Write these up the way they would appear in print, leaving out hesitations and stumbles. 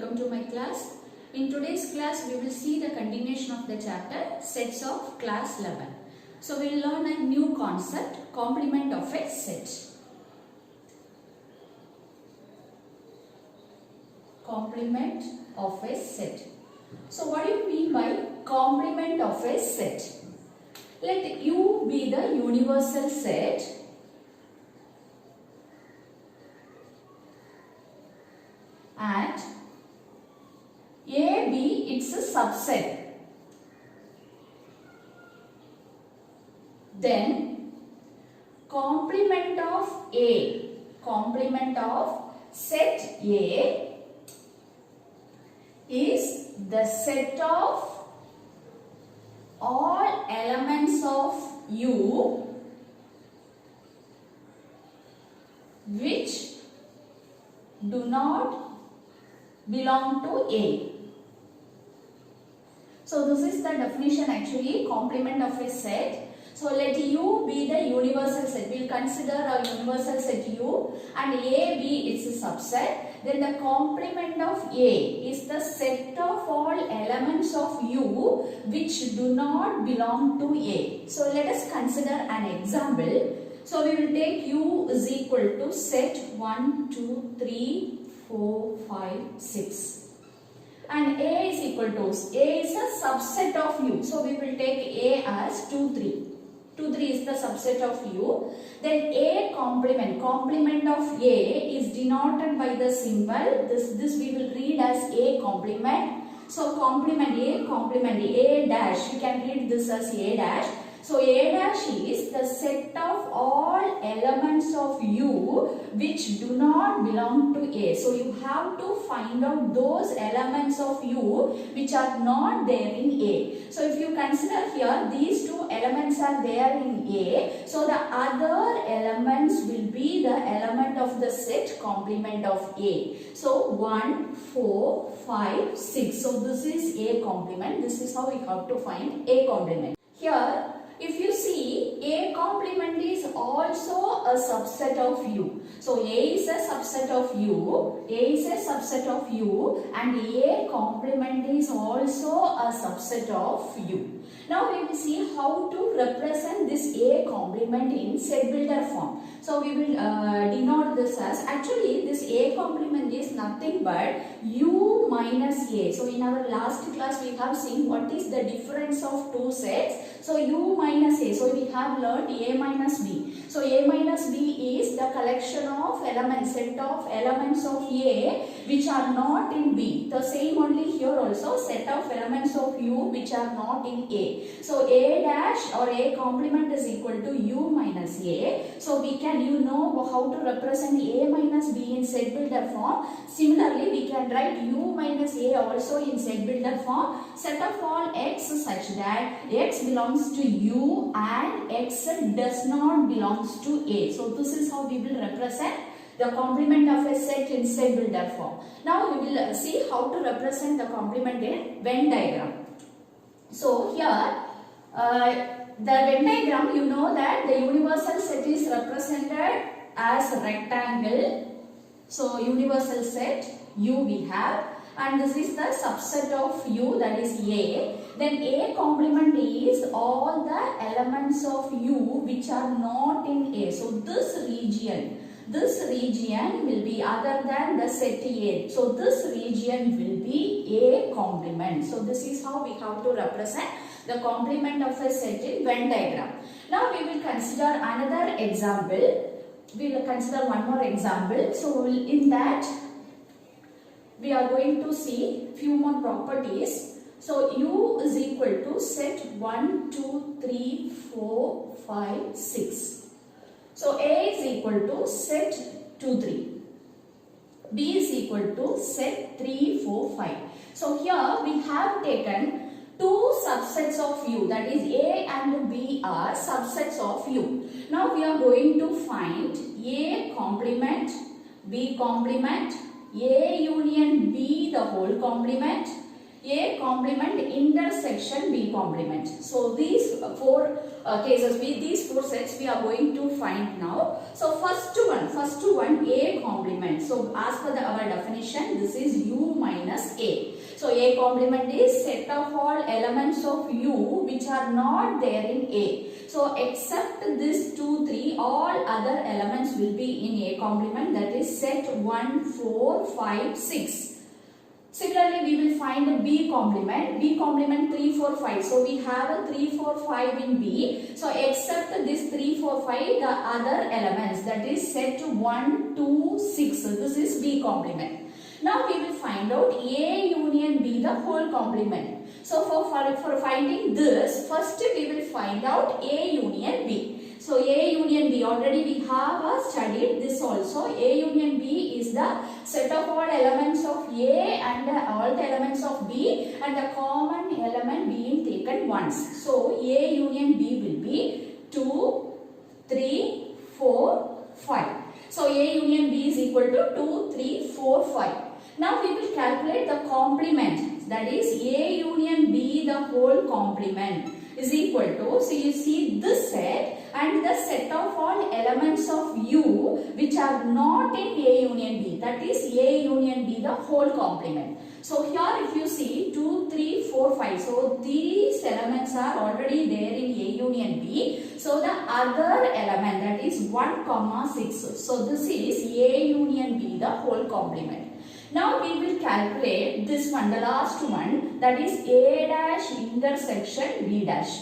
welcome to my class. In today's class we will see the continuation of the chapter sets of class 11. So we will learn a new concept, complement of a set. Complement of a set. So what do you mean by complement of a set? Let U be the universal set and A be its a subset. Then complement of set A is the set of all elements of U which do not belong to A. So this is the definition actually, complement of a set. So let U be the universal set. We will consider a universal set U and A be its subset. Then the complement of A is the set of all elements of U which do not belong to A. So let us consider an example. So we will take U is equal to set 1, 2, 3, 4, 5, 6. And A is equal to, A is a subset of U. So we will take A as 2, 3. 2, 3 is the subset of U. Then A complement of A is denoted by the symbol. This we will read as A complement. So complement A dash. You can read this as A dash. So A dash is the set of all elements of U which do not belong to A. So you have to find out those elements of U which are not there in A. So if you consider here, these two elements are there in A. So the other elements will be the element of the set complement of A. So 1, 4, 5, 6. So this is A complement. This is how we have to find A complement. Here, if you see, A complement is also a subset of U. So A is a subset of U, and A complement is also a subset of U. Now we will see how to represent this A complement in set builder form. So we will denote this as, actually this A complement is nothing but U minus A. So in our last class we have seen what is the difference of two sets. So U minus A. So we have learned A minus B. So A minus B is the collection of elements, set of elements of A which are not in B. The same only here also, set of elements of U which are not in A. So A dash or A complement is equal to U minus A. So we can, how to represent A minus B in set builder form. Similarly, we can write U minus A also in set builder form. Set of all X such that X belongs to U and X does not belongs to A. So this is how we will represent the complement of a set in set builder form. Now we will see how to represent the complement in Venn diagram. So here the Venn diagram, you know that the universal set is represented as a rectangle. So universal set U we have, and this is the subset of U, that is A. Then A complement is all the elements of U which are not in A. So this region will be other than the set A. So this region will be A complement. So this is how we have to represent the complement of a set in Venn diagram. Now we will consider another example. We will consider one more example. So in that we are going to see few more properties. So U is equal to set 1, 2, 3, 4, 5, 6. So A is equal to set 2, 3. B is equal to set 3, 4, 5. So here we have taken two subsets of U, that is A and B are subsets of U. Now we are going to find A complement, B complement, A union B the whole complement, A complement intersection B complement. So these four cases, these four sets we are going to find now. So first one A complement. So as per our definition, this is U minus A. So A complement is set of all elements of U which are not there in A. So except this 2, 3, all other elements will be in A complement, that is set 1, 4, 5, 6. Similarly, we will find a B complement. B complement 3, 4, 5. So we have a 3, 4, 5 in B. So except this 3, 4, 5, the other elements, that is set 1, 2, 6. So this is B complement. Now we will find out A union B, the whole complement. So for finding this, first we will find out A union B. So A union B, already we have studied this also. A union B is the set of all elements of A and all the elements of B and the common element being taken once. So A union B will be 2, 3, 4, 5. So A union B is equal to 2, 3, 4, 5. Now we will calculate the complement, that is A union B the whole complement is equal to, so you see this set and the set of all elements of U which are not in A union B, that is A union B the whole complement. So here if you see 2, 3, 4, 5, so these elements are already there in A union B. So the other element, that is 1, 6. So this is A union B the whole complement. Now we will calculate this one, the last one, that is A dash intersection B dash.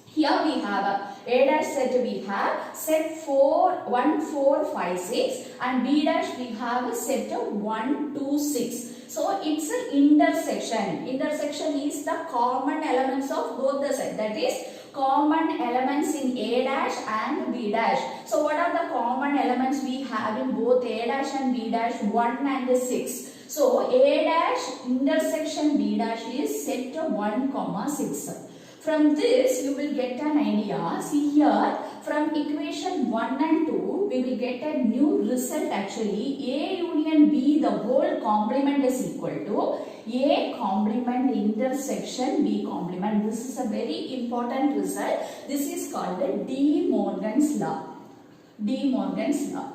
Here we have A dash set, we have set 4, 1, 4, 5, 6 and B dash we have a set of 1, 2, 6. So it's an intersection. Intersection is the common elements of both the set, that is common elements in A dash and B dash. So what are the common elements we have in both A dash and B dash? 1 and 6. So A dash intersection B dash is set to 1, 6. From this you will get an idea. See here, from equation 1 and 2 we will get a new result actually. A union B the whole complement is equal to A complement intersection B complement. This is a very important result. This is called the De Morgan's law. De Morgan's law.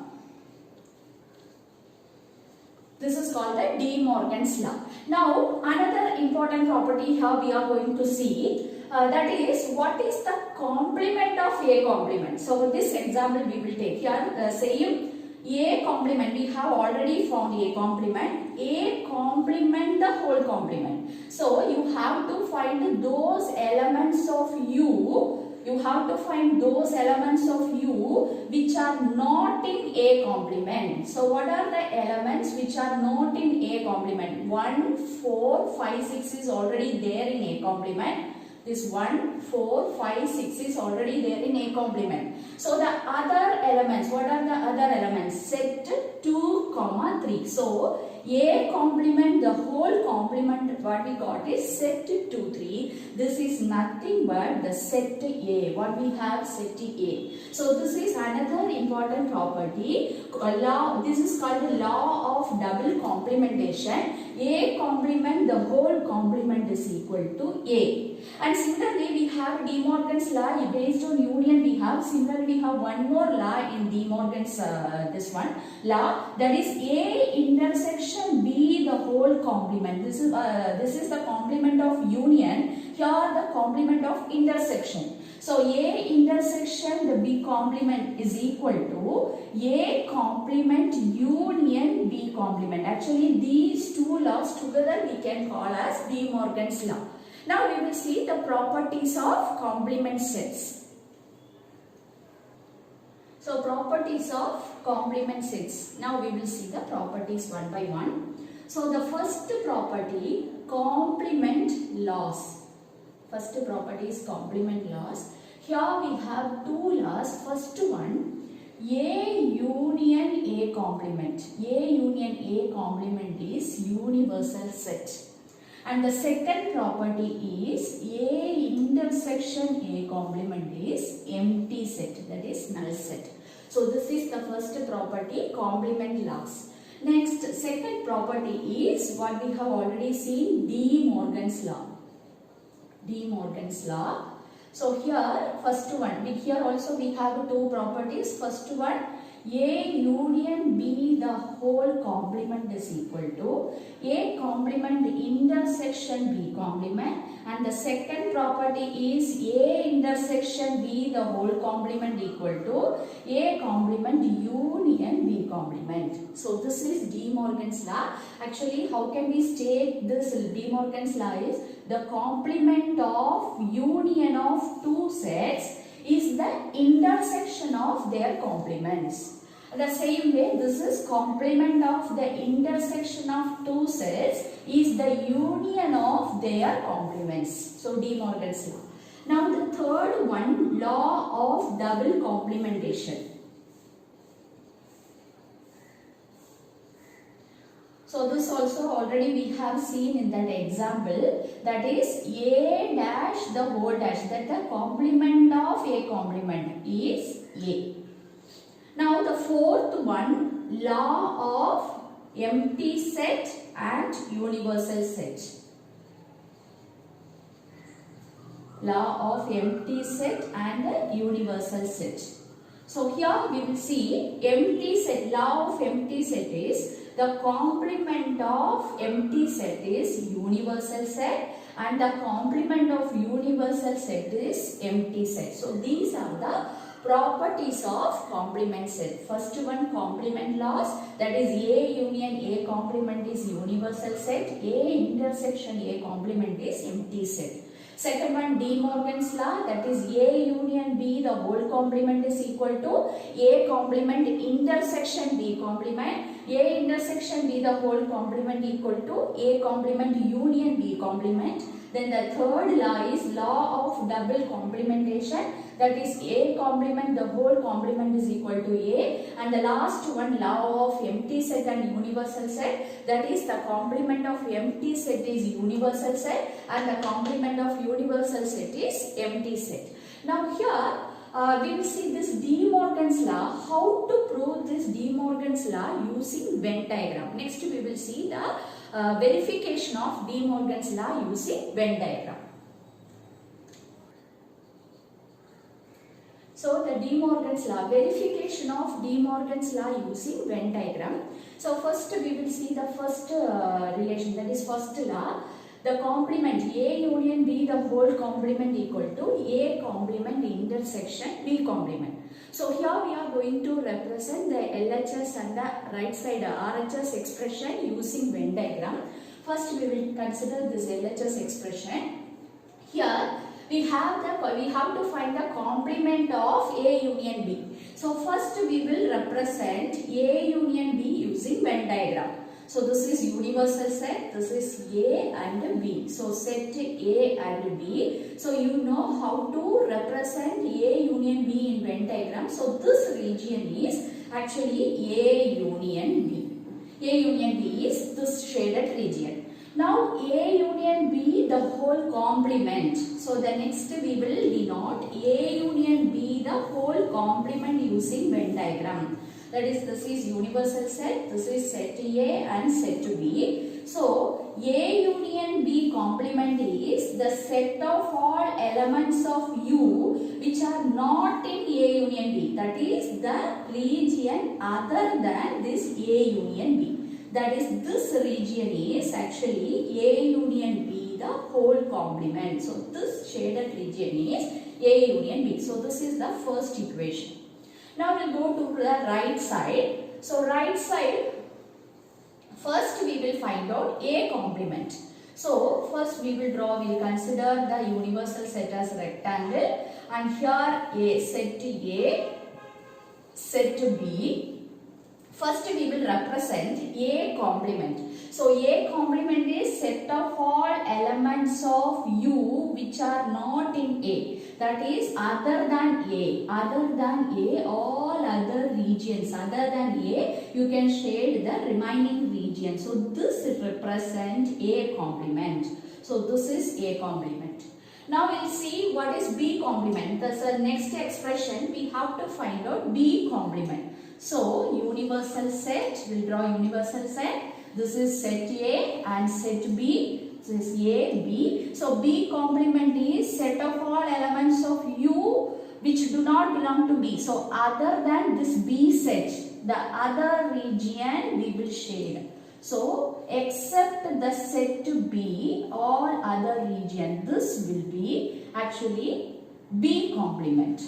This is called the De Morgan's law. Now another important property here we are going to see. That is, what is the complement of A complement? So for this example we will take here, same A complement, we have already found A complement. A complement the whole complement. So you have to find those elements of U. You have to find those elements of U which are not in A complement. So what are the elements which are not in A complement? 1, 4, 5, 6 is already there in A complement. This 1, 4, 5, 6 is already there in A complement. So the other elements, what are the other elements? Set 2, 3. So A complement, the whole complement what we got is set 2, 3. This is nothing but the set A. What we have set A. So this is another important property. Law. This is called the law of double complementation. A complement, the whole complement is equal to A. And similarly, we have De Morgan's law. Based on union, we have one more law in De Morgan's this one law, that is A intersection B the whole complement. This is the complement of union. Here the complement of intersection. So A intersection the B complement is equal to A complement union B complement. Actually, these two laws together we can call as De Morgan's law. Now we will see the properties of complement sets. So properties of complement sets. Now we will see the properties one by one. So the first property, complement laws. First property is complement laws. Here we have two laws. First one, A union A complement. A union A complement is universal set. And the second property is A intersection A complement is empty set, that is null set. So this is the first property, complement laws. Next, second property is what we have already seen, De Morgan's law. De Morgan's law. So here, first one, here also we have two properties. First one, A union B the whole complement is equal to A complement intersection B complement, and the second property is A intersection B the whole complement equal to A complement union B complement. So this is De Morgan's law. Actually, how can we state this De Morgan's law is the complement of union of two sets is the intersection of their complements. The same way, this is complement of the intersection of two sets is the union of their complements. So De Morgan's law. Now the third one, law of double complementation. So this also already we have seen in that example, that is A dash the whole dash, that the complement of A complement is A. Now the fourth one, law of empty set and universal set. Law of empty set and universal set. So here we will see empty set, law of empty set is the complement of empty set is universal set and the complement of universal set is empty set. So these are the properties of complement set. First one, complement laws, that is A union A complement is universal set, A intersection A complement is empty set. Second one, De Morgan's law, that is A union B the whole complement is equal to A complement intersection B complement, A intersection B the whole complement equal to A complement union B complement. Then the third law is law of double complementation, that is A complement the whole complement is equal to A, and the last one, law of empty set and universal set, that is the complement of empty set is universal set and the complement of universal set is empty set. Now here we will see this De Morgan's law, how to prove this De Morgan's law using Venn diagram. Next we will see the verification of De Morgan's law using Venn diagram. So the De Morgan's law, verification of De Morgan's law using Venn diagram. So first we will see the first relation, that is first law. The complement A union B the whole complement equal to A complement intersection B complement. So here we are going to represent the LHS and the right side RHS expression using Venn diagram. First we will consider this LHS expression. Here we have to find the complement of A union B. So first we will represent A union B using Venn diagram. So this is universal set, this is A and B. So set A and B. So you know how to represent A union B in Venn diagram. So this region is actually A union B. A union B is this shaded region. Now A union B the whole complement. So the next we will denote A union B the whole complement using Venn diagram. That is, this is universal set, this is set A and set B. So A union B complement is the set of all elements of U which are not in A union B. That is the region other than this A union B. That is, this region is actually A union B the whole complement. So this shaded region is A union B. So this is the first equation. Now we will go to the right side. So right side, first we will find out A complement. So first we will consider the universal set as rectangle, and here A, set B. First we will represent A complement. So A complement is set of all elements of U which are not in A. That is other than A. Other than A, all other regions other than A, you can shade the remaining region. So this represents A complement. So this is A complement. Now we'll see what is B complement. That's the next expression. We have to find out B complement. So universal set, we'll draw universal set. This is set A and set B. This is A, B. So B complement is set of all elements of U which do not belong to B. So other than this B set, the other region we will shade. So except the set B, all other region, this will be actually B complement.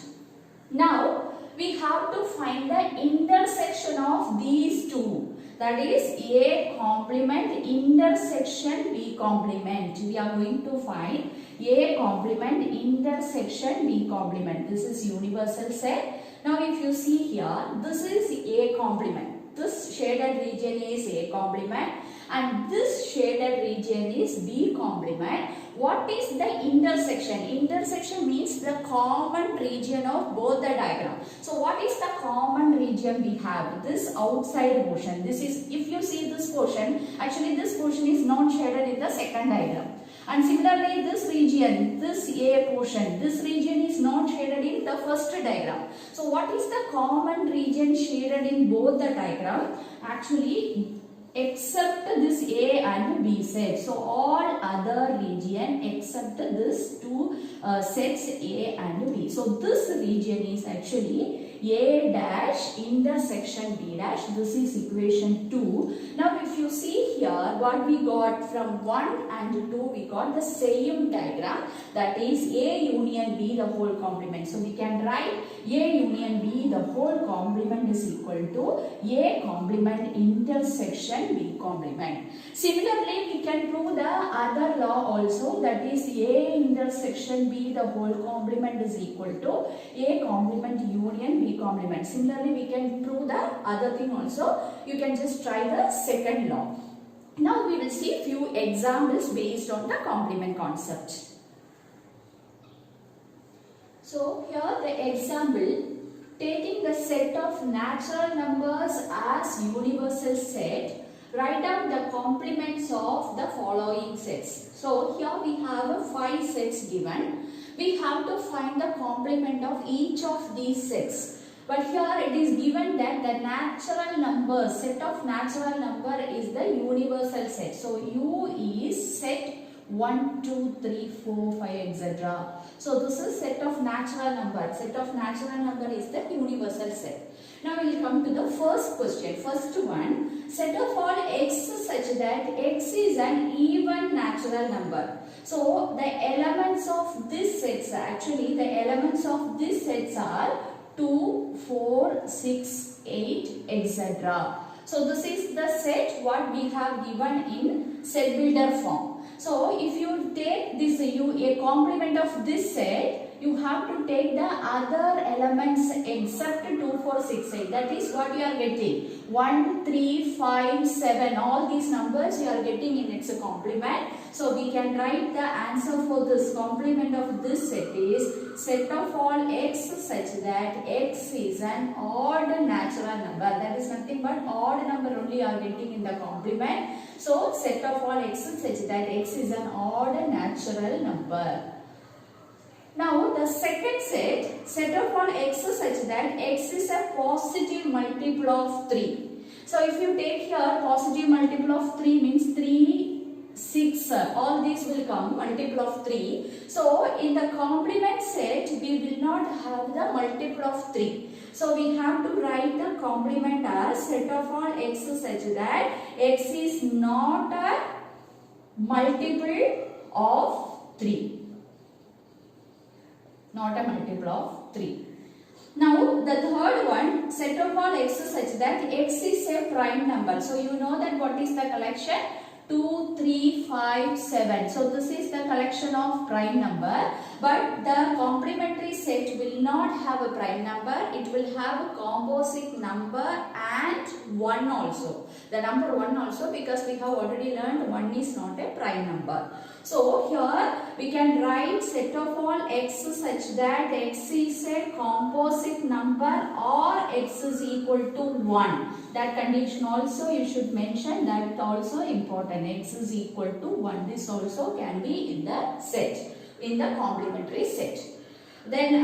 Now we have to find the intersection of these two. That is A complement intersection B complement. We are going to find A complement intersection B complement. This is universal set. Now if you see here, this is A complement. This shaded region is A complement and this shaded region is B complement. What is the intersection? Intersection means the common region of both the diagram. So what is the common region we have? This outside portion. This is, if you see this portion, actually this portion is not shaded in the second diagram. And similarly this region, this A portion, this region is not shaded in the first diagram. So what is the common region shaded in both the diagram? Actually except this A and B set. So all other region except this two sets A and B. So this region is actually A dash intersection B dash. This is equation 2. Now if you see here what we got from 1 and 2, we got the same diagram, that is A union B the whole complement. So we can write A union B the whole complement is equal to A complement intersection B complement. Similarly, we can prove the other law also, that is A intersection B the whole complement is equal to A complement union B complement. Similarly, we can prove the other thing also. You can just try the second law. Now we will see few examples based on the complement concept. So here the example, taking the set of natural numbers as universal set, write down the complements of the following sets. So here we have 5 sets given. We have to find the complement of each of these sets. But here it is given that the natural number, set of natural number is the universal set. So U is set 1, 2, 3, 4, 5, etc. So this is set of natural number. Set of natural number is the universal set. Now we will come to the first question. First one, set of all x such that x is an even natural number. So the elements of this sets, actually the elements of this sets are 2, 4, 6, 8, etc. So this is the set what we have given in set builder form. So if you take this a complement of this set, you have to take the other elements except 2, 4, 6, 8. That is what you are getting. 1, 3, 5, 7. All these numbers you are getting in its complement. So we can write the answer for this complement of this set is set of all x such that x is an odd natural number. That is nothing but odd number only you are getting in the complement. So set of all x such that x is an odd natural number. Now the second set, set of all x such that x is a positive multiple of 3. So if you take here positive multiple of 3 means 3, 6, all these will come multiple of 3. So in the complement set we will not have the multiple of 3. So we have to write the complement as set of all x such that x is not a multiple of 3. Not a multiple of 3. Now the third one, set of all x such that x is a prime number. So you know that what is the collection? 2, 3, 5, 7. So this is the collection of prime number. But the complementary set will not have a prime number. It will have a composite number and 1 also. The number 1 also, because we have already learned 1 is not a prime number. So here we can write set of all x such that x is a composite number or x is equal to 1. That condition also you should mention, that also important. X is equal to 1. This also can be in the set. in the complementary set. Then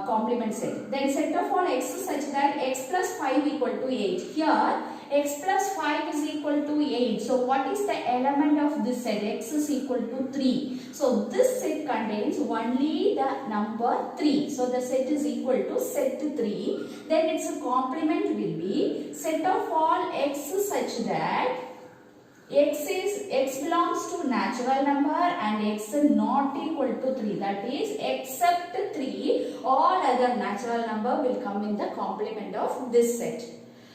complement set. Then set of all x such that x plus 5 equal to 8. Here x plus 5 is equal to 8. So what is the element of this set? X is equal to 3. So this set contains only the number 3. So the set is equal to set 3. Then its complement will be set of all x such that x belongs to natural number and x not equal to 3. That is, except 3, all other natural number will come in the complement of this set.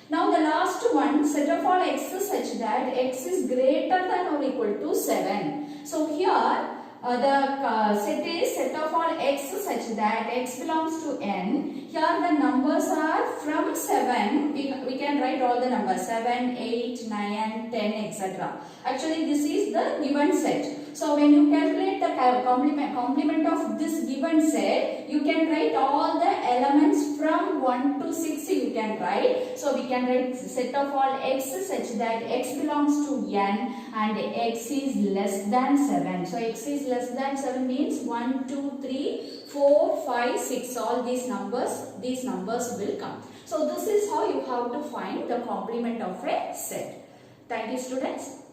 Now the last one, set of all x such that x is greater than or equal to 7. So here the set is set of all x such that x belongs to n. Here the numbers are from 7. We can write all the numbers 7, 8, 9, 10, etc. Actually this is the given set. So when you calculate the complement of this given set, you can write all the elements from 1 to 6 you can write. So we can write set of all x such that x belongs to n and x is less than 7. So x is less than 7 means 1, 2, 3, 4, 5, 6. All these numbers will come. So this is how you have to find the complement of a set. Thank you, students.